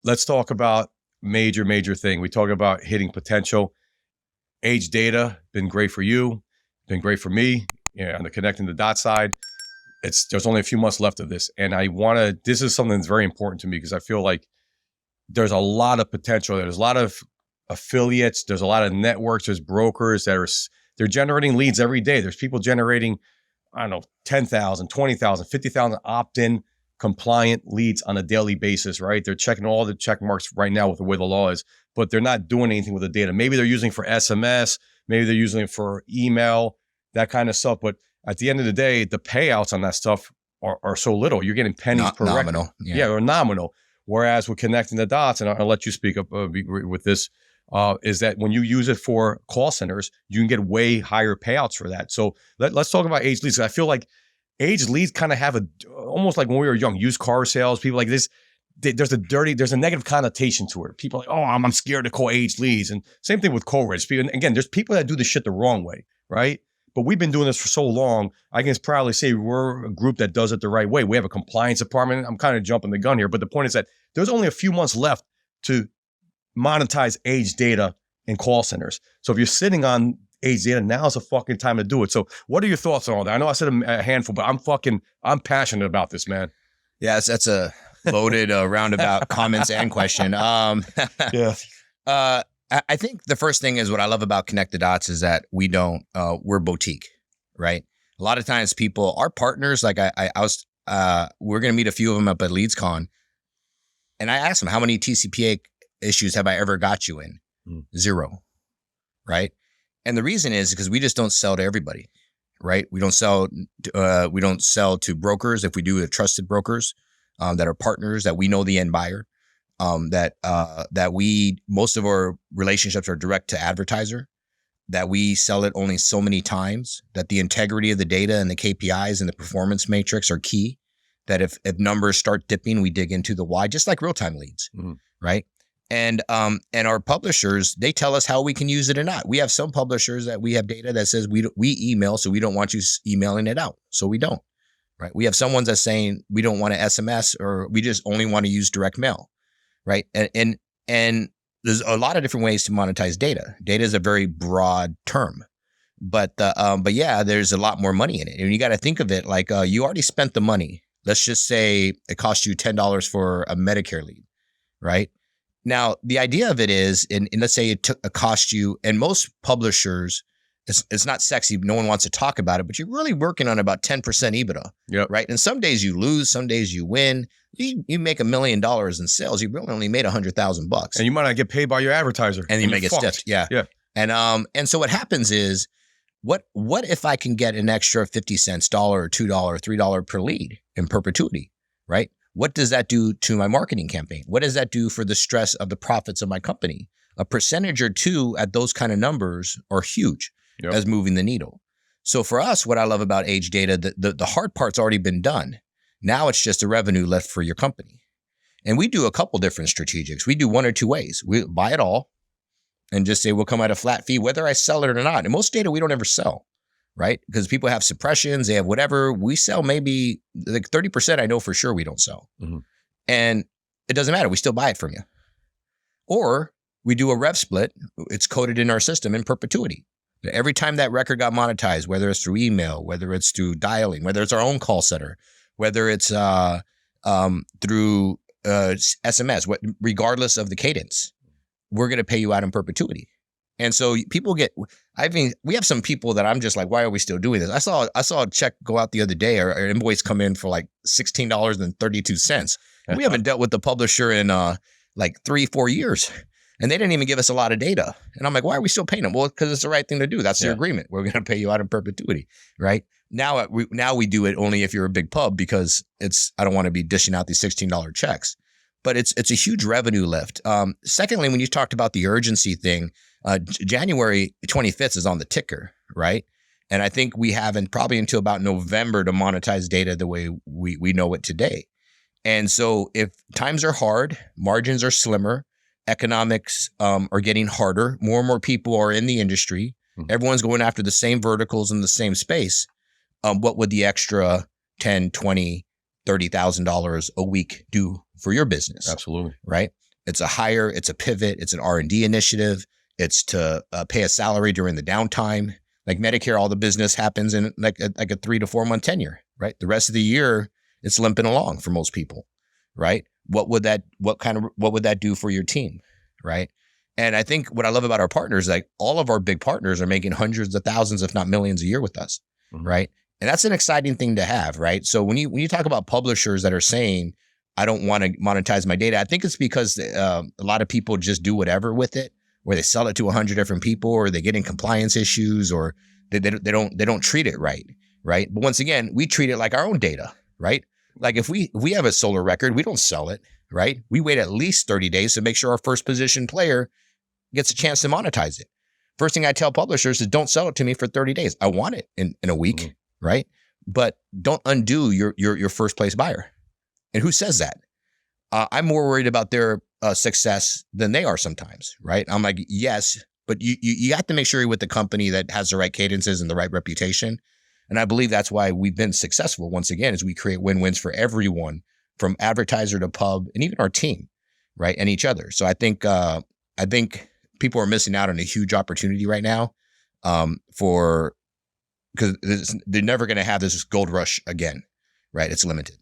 let's talk about major thing. We talk about hitting potential. Age data, been great for you, been great for me. Yeah, on the connecting the dot side. There's only a few months left of this. And this is something that's very important to me because I feel like there's a lot of potential. There's a lot of affiliates. There's a lot of networks. There's brokers they're generating leads every day. There's people generating, I don't know, 10,000, 20,000, 50,000 opt-in compliant leads on a daily basis, right? They're checking all the check marks right now with the way the law is, but they're not doing anything with the data. Maybe they're using it for SMS, maybe they're using it for email, that kind of stuff. But at the end of the day, the payouts on that stuff are so little. You're getting pennies per nominal. record. Yeah, or nominal. Whereas with connecting the dots, and I'll let you speak up with this, is that when you use it for call centers, you can get way higher payouts for that. So let's talk about age leads. I feel like age leads kind of have almost like when we were young, used car sales, people like this. There's a negative connotation to it. People are like, oh, I'm scared to call age leads. And same thing with co-reg. And again, there's people that do this shit the wrong way, right? But we've been doing this for so long, I can proudly say we're a group that does it the right way. We have a compliance department. I'm kind of jumping the gun here, but the point is that there's only a few months left to monetize age data in call centers. So if you're sitting on age data, now's the fucking time to do it. So what are your thoughts on all that? I know I said a handful, but I'm passionate about this, man. Yes, that's a loaded roundabout comments and question. Yeah. I think the first thing is what I love about Connect the Dots is that we're boutique, right? A lot of times people, our partners, like we're going to meet a few of them up at LeadsCon. And I asked them, how many TCPA issues have I ever got you in? 0, right? And the reason is because we just don't sell to everybody, right? We don't sell to brokers. If we do, trusted brokers that are partners that we know the end buyer. Most of our relationships are direct to advertiser, that we sell it only so many times, that the integrity of the data and the KPIs and the performance matrix are key, that if numbers start dipping, we dig into the why, just like real-time leads, right? And our publishers, they tell us how we can use it or not. We have some publishers that we have data that says we email, so we don't want you emailing it out. So we don't, right? We have some ones that's saying we don't want to SMS, or we just only want to use direct mail. Right. And there's a lot of different ways to monetize data. Data is a very broad term, but yeah, there's a lot more money in it. And you got to think of it like you already spent the money. Let's just say it cost you $10 for a Medicare lead. Right. Now, the idea of it is, and let's say it cost you, and most publishers, it's not sexy. No one wants to talk about it, but you're really working on about 10% EBITDA. Yep. Right. And some days you lose, some days you win. You make $1 million in sales. You really only made $100,000, and you might not get paid by your advertiser, and you may get stiffed. Yeah. And so what happens is, what if I can get an extra 50 cents, $1, $2, $3 per lead in perpetuity, right? What does that do to my marketing campaign? What does that do for the stress of the profits of my company? A percentage or two at those kind of numbers are huge as moving the needle. So for us, what I love about age data, the hard part's already been done. Now it's just a revenue lift for your company. And we do a couple different strategics. We do one or two ways. We buy it all and just say we'll come at a flat fee, whether I sell it or not. And most data we don't ever sell, right? Because people have suppressions, they have whatever. We sell maybe like 30%, I know for sure we don't sell. And it doesn't matter. We still buy it from you. Or we do a rev split. It's coded in our system in perpetuity. Every time that record got monetized, whether it's through email, whether it's through dialing, whether it's our own call center, whether it's through SMS, regardless of the cadence, we're going to pay you out in perpetuity. And so people we have some people that I'm just like, why are we still doing this? I saw a check go out the other day, or an invoice come in for like $16.32. We haven't dealt with the publisher in like 3-4 years. And they didn't even give us a lot of data. And I'm like, why are we still paying them? Well, because it's the right thing to do. That's the agreement. We're going to pay you out in perpetuity, right? Now we do it only if you're a big pub, because I don't want to be dishing out these $16 checks. But it's a huge revenue lift. Secondly, when you talked about the urgency thing, January 25th is on the ticker, right? And I think we have probably until about November to monetize data the way we know it today. And so if times are hard, margins are slimmer, economics are getting harder, more and more people are in the industry, everyone's going after the same verticals in the same space, what would the extra $10,000, $20,000, $30,000 a week do for your business? Absolutely. Right? It's a hire, it's a pivot, it's an R&D initiative. It's to pay a salary during the downtime. Like Medicare, all the business happens in like a 3 to 4 month tenure, right? The rest of the year, it's limping along for most people, right? What would that do for your team, right? And I think what I love about our partners, like all of our big partners are making hundreds of thousands, if not millions a year with us, right? And that's an exciting thing to have, right? So when you talk about publishers that are saying, I don't want to monetize my data, I think it's because a lot of people just do whatever with it, where they sell it to 100 different people, or they get in compliance issues, or they don't treat it right. But once again, we treat it like our own data, right? Like if we have a solar record, we don't sell it, right? We wait at least 30 days to make sure our first position player gets a chance to monetize it. First thing I tell publishers is don't sell it to me for 30 days. I want it in a week, right? But don't undo your first place buyer. And who says that? I'm more worried about their success than they are sometimes, right? I'm like, yes, but you have to make sure you're with the company that has the right cadences and the right reputation. And I believe that's why we've been successful. Once again, is we create win-wins for everyone, from advertiser to pub, and even our team, right? And each other. So I think people are missing out on a huge opportunity right now, because they're never going to have this gold rush again, right? It's limited.